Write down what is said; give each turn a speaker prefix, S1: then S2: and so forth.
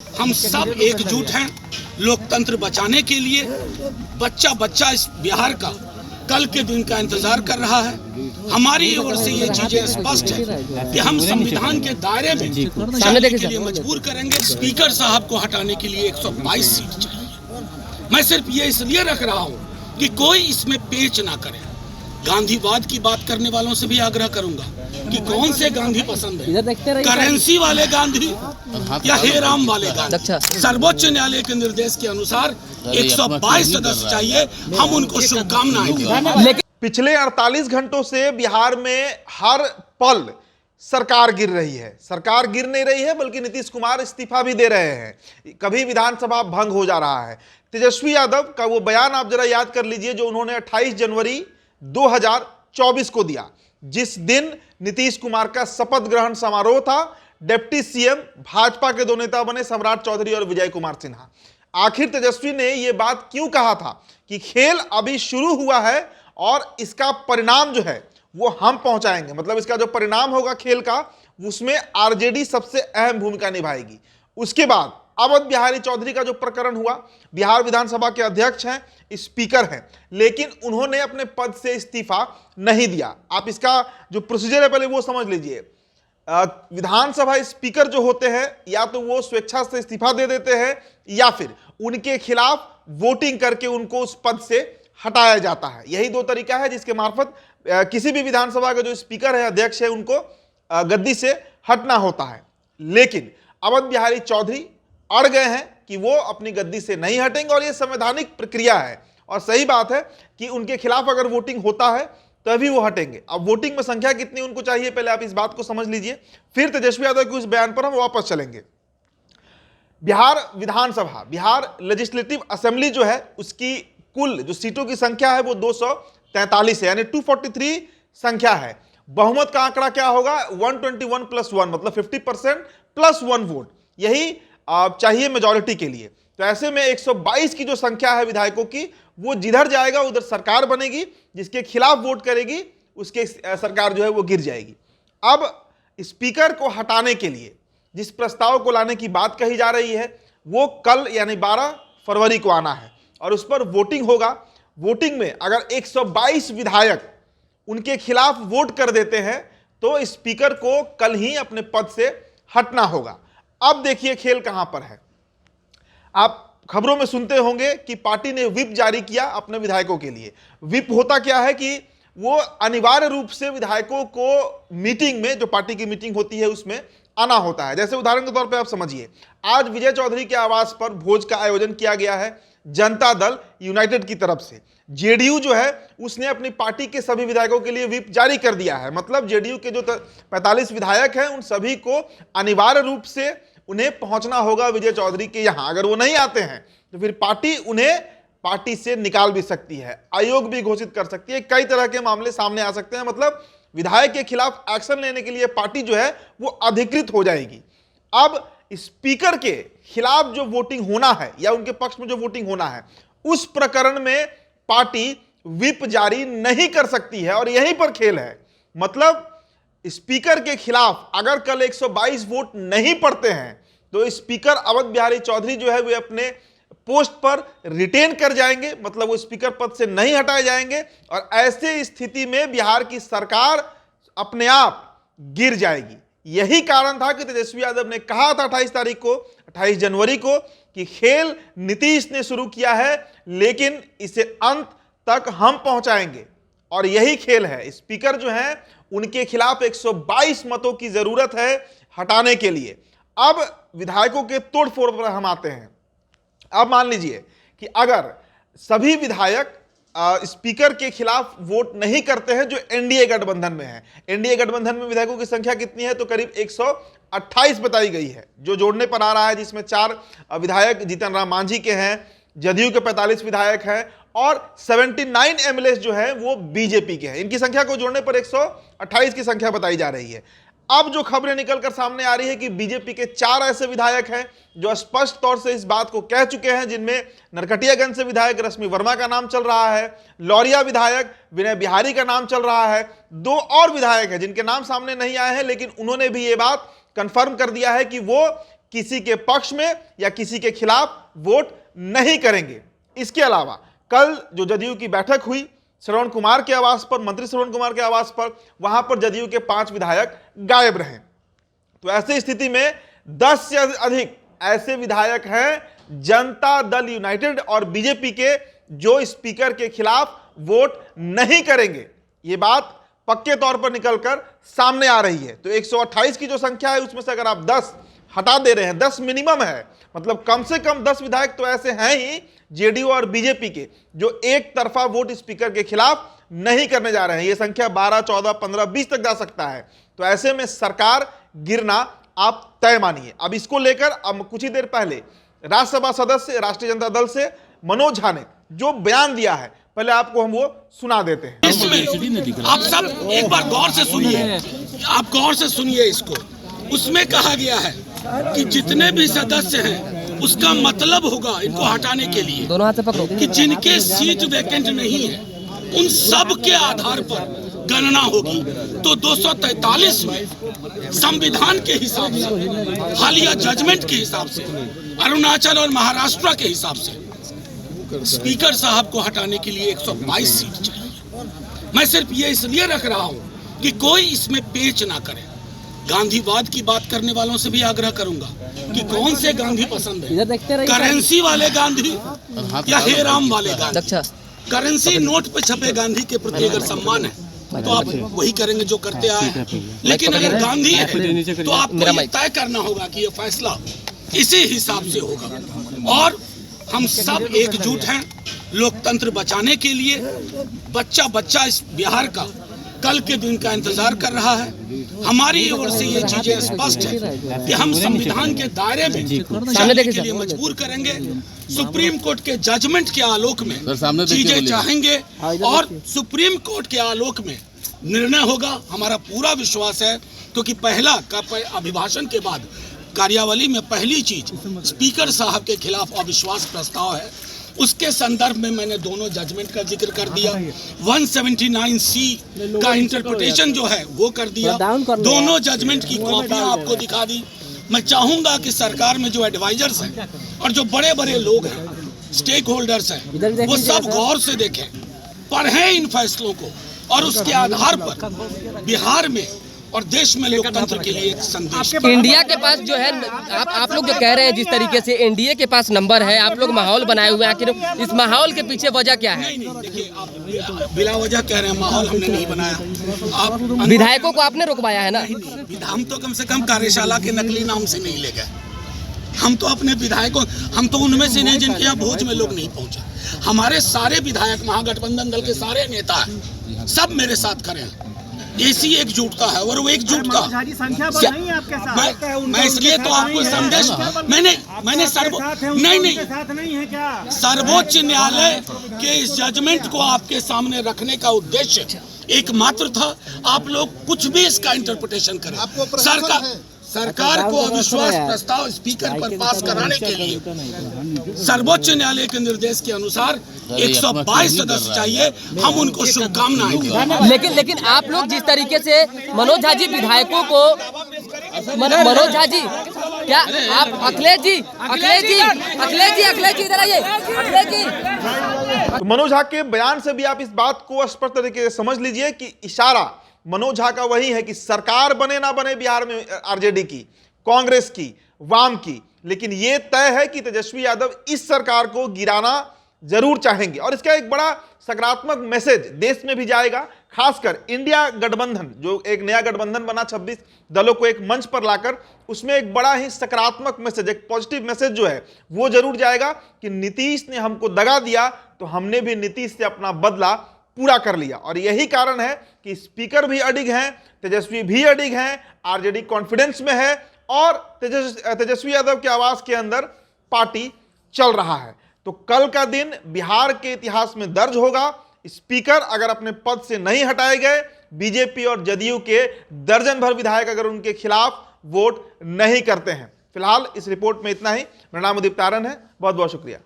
S1: हम सब एकजुट हैं लोकतंत्र बचाने के लिए। बच्चा बच्चा इस बिहार का कल के दिन का इंतजार कर रहा है। हमारी ओर से ये चीजें स्पष्ट है कि हम संविधान के दायरे में जाने के लिए मजबूर करेंगे। स्पीकर साहब को हटाने के लिए 122 सीट चाहिए। मैं सिर्फ ये इसलिए रख रहा हूँ कि कोई इसमें पेच ना करे। गांधीवाद की बात करने वालों से भी आग्रह करूंगा कि कौन से गांधी पसंद है, करेंसी वाले गांधी या हेराम वाले गांधी। सर्वोच्च न्यायालय के निर्देश के अनुसार 122 सदस्य चाहिए। हम उनको शुभकामनाएं देंगे।
S2: पिछले 48 घंटों से बिहार में हर पल सरकार गिर रही है। सरकार गिर नहीं रही है बल्कि नीतीश कुमार इस्तीफा भी दे रहे हैं। कभी विधानसभा भंग हो जा रहा है। तेजस्वी यादव का वो बयान आप जरा याद कर लीजिए जो उन्होंने 28 जनवरी 2024 को दिया, जिस दिन नीतीश कुमार का शपथ ग्रहण समारोह था। डिप्टी सीएम भाजपा के दो नेता बने, सम्राट चौधरी और विजय कुमार सिन्हा। आखिर तेजस्वी ने यह बात क्यों कहा था कि खेल अभी शुरू हुआ है और इसका परिणाम जो है वो हम पहुंचाएंगे, मतलब इसका जो परिणाम होगा खेल का उसमें आरजेडी सबसे अहम भूमिका निभाएगी। उसके बाद अवध बिहारी चौधरी का जो प्रकरण हुआ, बिहार विधानसभा के अध्यक्ष हैं, स्पीकर हैं, लेकिन उन्होंने अपने पद से इस्तीफा नहीं दिया। आप इसका जो प्रोसीजर है पहले वो समझ लीजिए। विधानसभा स्पीकर जो होते हैं या तो वो स्वेच्छा से इस्तीफा दे देते हैं या फिर उनके खिलाफ वोटिंग करके उनको उस पद से हटाया जाता है। यही दो तरीका है जिसके मार्फत किसी भी विधानसभा का जो स्पीकर है, अध्यक्ष है, उनको गद्दी से हटना होता है। लेकिन अवध बिहारी चौधरी अड़ गए हैं कि वो अपनी गद्दी से नहीं हटेंगे और ये संवैधानिक प्रक्रिया है और सही बात है कि उनके खिलाफ अगर वोटिंग होता है तभी वो हटेंगे। अब वोटिंग में संख्या कितनी उनको चाहिए पहले आप इस बात को समझ लीजिए, फिर तेजस्वी यादव के उस बयान पर हम वापस चलेंगे। बिहार विधानसभा, बिहार लेजिस्लेटिव असेंबली जो है उसकी कुल जो सीटों की संख्या है वो 243 है, यानी 243 संख्या है। बहुमत का आंकड़ा क्या होगा? 121 + 1 मतलब 50% + 1 वोट, यही चाहिए मेजॉरिटी के लिए। तो ऐसे में 122 की जो संख्या है विधायकों की, वो जिधर जाएगा उधर सरकार बनेगी, जिसके खिलाफ वोट करेगी उसके सरकार जो है वो गिर जाएगी। अब स्पीकर को हटाने के लिए जिस प्रस्ताव को लाने की बात कही जा रही है वो कल यानी 12 फरवरी को आना है और उस पर वोटिंग होगा। वोटिंग में अगर 122 विधायक उनके खिलाफ वोट कर देते हैं तो स्पीकर को कल ही अपने पद से हटना होगा। अब देखिए खेल कहां पर है। आप खबरों में सुनते होंगे कि पार्टी ने व्हिप जारी किया अपने विधायकों के लिए। व्हिप होता क्या है कि वो अनिवार्य रूप से विधायकों को मीटिंग में, जो पार्टी की मीटिंग होती है उसमें आना होता है। जैसे उदाहरण के तौर पे आप समझिए, आज विजय चौधरी के आवास पर भोज का आयोजन किया गया है जनता दल यूनाइटेड की तरफ से। जेडीयू जो है उसने अपनी पार्टी के सभी विधायकों के लिए व्हिप जारी कर दिया है, मतलब जेडीयू के जो 45 विधायक हैं उन सभी को अनिवार्य रूप से उन्हें पहुंचना होगा विजय चौधरी के यहां। अगर वो नहीं आते हैं तो फिर पार्टी उन्हें पार्टी से निकाल भी सकती है, आयोग भी घोषित कर सकती है, कई तरह के मामले सामने आ सकते हैं। मतलब विधायक के खिलाफ एक्शन लेने के लिए पार्टी जो है वो अधिकृत हो जाएगी। अब स्पीकर के खिलाफ जो वोटिंग होना है या उनके पक्ष में जो वोटिंग होना है उस प्रकरण में पार्टी व्हिप जारी नहीं कर सकती है और यहीं पर खेल है। मतलब स्पीकर के खिलाफ अगर कल 122 वोट नहीं पड़ते हैं तो स्पीकर अवध बिहारी चौधरी जो है वे अपने पोस्ट पर रिटेन कर जाएंगे, मतलब वो स्पीकर पद से नहीं हटाए जाएंगे और ऐसे स्थिति में बिहार की सरकार अपने आप गिर जाएगी। यही कारण था कि तेजस्वी यादव ने कहा था 28 जनवरी को कि खेल नीतीश ने शुरू किया है लेकिन इसे अंत तक हम पहुंचाएंगे और यही खेल है। स्पीकर जो है उनके खिलाफ 122 मतों की जरूरत है हटाने के लिए। अब विधायकों के तोड़फोड़ पर हम आते हैं। अब मान लीजिए कि अगर सभी विधायक स्पीकर के खिलाफ वोट नहीं करते हैं जो एनडीए गठबंधन में है। एनडीए गठबंधन में विधायकों की संख्या कितनी है? तो करीब 128 बताई गई है, जो जोड़ने पर आ रहा है, जिसमें 4 विधायक जीतन राम मांझी के हैं, जदयू के 45 विधायक हैं और 79 एमएलए जो है वो बीजेपी के हैं। इनकी संख्या को जोड़ने पर 128 की संख्या बताई जा रही है। अब जो खबरें निकलकर सामने आ रही है कि बीजेपी के 4 ऐसे विधायक हैं जो स्पष्ट तौर से इस बात को कह चुके हैं, जिनमें नरकटियागंज से विधायक रश्मि वर्मा का नाम चल रहा है, लौरिया विधायक विनय बिहारी का नाम चल रहा है, 2 और विधायक हैं जिनके नाम सामने नहीं आए हैं लेकिन उन्होंने भी ये बात कंफर्म कर दिया है कि वो किसी के पक्ष में या किसी के खिलाफ वोट नहीं करेंगे। इसके अलावा कल जो जदयू की बैठक हुई श्रवण कुमार के आवास पर, मंत्री श्रवण कुमार के आवास पर, वहां पर जदयू के 5 विधायक गायब रहे। तो ऐसी स्थिति में 10 से अधिक ऐसे विधायक हैं जनता दल यूनाइटेड और बीजेपी के जो स्पीकर के खिलाफ वोट नहीं करेंगे। ये बात पक्के तौर पर निकलकर सामने आ रही है। तो 128 की जो संख्या है उसमें से अगर आप 10 हटा दे रहे हैं, 10 मिनिमम है, मतलब कम से कम 10 विधायक तो ऐसे हैं ही जेडीयू और बीजेपी के जो एक तरफा वोट स्पीकर के खिलाफ नहीं करने जा रहे हैं। यह संख्या 12, 14, 15, 20 तक जा सकता है। तो ऐसे में सरकार गिरना आप तय मानिए। अब इसको लेकर अब कुछ ही देर पहले राज्यसभा सदस्य राष्ट्रीय जनता दल से मनोज झा ने जो बयान दिया है, पहले आपको हम वो सुना देते हैं।
S1: इसमें आप सब एक बार गौर से सुनिए, आप गौर से सुनिए इसको। उसमें कहा गया है कि जितने भी सदस्य हैं उसका मतलब होगा इनको हटाने के लिए
S3: दोनों हाथ से पकड़ो
S1: कि जिनके सीट वैकेंट नहीं है उन सब के आधार पर गणना होगी। तो 243 में संविधान के हिसाब से, हालिया जजमेंट के हिसाब से, अरुणाचल और महाराष्ट्र के हिसाब से स्पीकर साहब को हटाने के लिए 122 सीट चाहिए। मैं सिर्फ ये इसलिए रख रहा हूं कि कोई इसमें पेच ना करे। गांधीवाद की बात करने वालों से भी आग्रह करूंगा कि कौन से गांधी पसंद है, करेंसी वाले गांधी या हेराम वाले गांधी। करेंसी नोट पे छपे गांधी के प्रति अगर सम्मान है तो आप वही करेंगे जो करते आए, लेकिन अगर गांधी है तो आपको ये तय करना होगा कि ये फैसला इसी हिसाब से होगा। और हम सब एकजुट हैं लोकतंत्र बचाने के लिए। बच्चा बच्चा इस बिहार का कल के दिन का इंतजार कर रहा है। हमारी ओर से ये चीजें स्पष्ट है कि हम संविधान के दायरे में जाने के लिए मजबूर करेंगे। सुप्रीम कोर्ट के जजमेंट के आलोक में चीजें चाहेंगे और सुप्रीम कोर्ट के आलोक में निर्णय होगा। हमारा पूरा विश्वास है, क्योंकि पहला अभिभाषण के बाद कार्यावली में पहली चीज स्पीकर साहब के खिलाफ अविश्वास प्रस्ताव है। उसके संदर्भ में मैंने दोनों जजमेंट का जिक्र कर दिया। 179C का इंटरप्रिटेशन जो है वो कर दिया। दोनों जजमेंट की कॉपियां आपको दिखा दी। मैं चाहूंगा कि सरकार में जो एडवाइजर्स हैं और जो बड़े बड़े लोग हैं, स्टेक होल्डर्स हैं, वो सब गौर से देखें, पढ़ें इन फैसलों को और उसके आधार पर बिहार में और देश में लोकतंत्र के लिए एक संदेश।
S3: इंडिया के पास जो है, आप लोग जो कह रहे हैं जिस तरीके से एनडीए के पास नंबर है, आप लोग माहौल बनाए हुए हैं, आखिर इस माहौल के पीछे वजह क्या है?
S1: नहीं, देखिए आप बिला वजह कह रहे हैं, माहौल हमने नहीं बनाया। आप
S3: विधायकों को आपने रुकवाया है ना?
S1: हम तो कम से कम कार्यशाला के नकली नाम से नहीं ले गए। हम तो अपने विधायकों, हम तो उनमें से नहीं जिनके यहाँ भोज में लोग नहीं पहुंचे। हमारे सारे विधायक, महागठबंधन दल के सारे नेता हैं, सब मेरे साथ खड़े हैं। ऐसी एकजुटता है और वो एकजुटता मैं इसलिए तो आपको संदेश मैंने सर्वोच्च न्यायालय के इस जजमेंट को आपके सामने रखने का उद्देश्य एकमात्र था। आप लोग कुछ भी इसका इंटरप्रिटेशन करें। सरकार को अविश्वास प्रस्ताव स्पीकर पर पास कराने के लिए सर्वोच्च न्यायालय के निर्देश के अनुसार 122 सदस्य चाहिए। हम उनको शुभकामनाएं दें।
S3: लेकिन आप लोग जिस तरीके से मनोज झा जी विधायकों को, मनोज झा जी क्या आप, अखिलेश जी इधर आइए, अखिलेश जी।
S2: तो मनोज झा के बयान से भी आप इस बात को स्पष्ट तरीके से समझ लीजिए कि इशारा मनोज झा का वही है कि सरकार बने ना बने बिहार में आरजेडी की, कांग्रेस की, वाम की, लेकिन यह तय है कि तेजस्वी यादव इस सरकार को गिराना जरूर चाहेंगे। और इसका एक बड़ा सकारात्मक मैसेज देश में भी जाएगा, खासकर इंडिया गठबंधन जो एक नया गठबंधन बना 26 दलों को एक मंच पर लाकर, उसमें एक बड़ा ही सकारात्मक मैसेज, एक पॉजिटिव मैसेज जो है वो जरूर जाएगा कि नीतीश ने हमको दगा दिया तो हमने भी नीतीश से अपना बदला पूरा कर लिया। और यही कारण है कि स्पीकर भी अडिग हैं, तेजस्वी भी अडिग हैं, आरजेडी कॉन्फिडेंस में है और तेजस्वी यादव के आवास के अंदर पार्टी चल रहा है। तो कल का दिन बिहार के इतिहास में दर्ज होगा। स्पीकर अगर अपने पद से नहीं हटाए गए, बीजेपी और जदयू के दर्जन भर विधायक अगर उनके खिलाफ वोट नहीं करते हैं। फिलहाल इस रिपोर्ट में इतना ही। मेरा नाम उदित तारन है, बहुत बहुत शुक्रिया।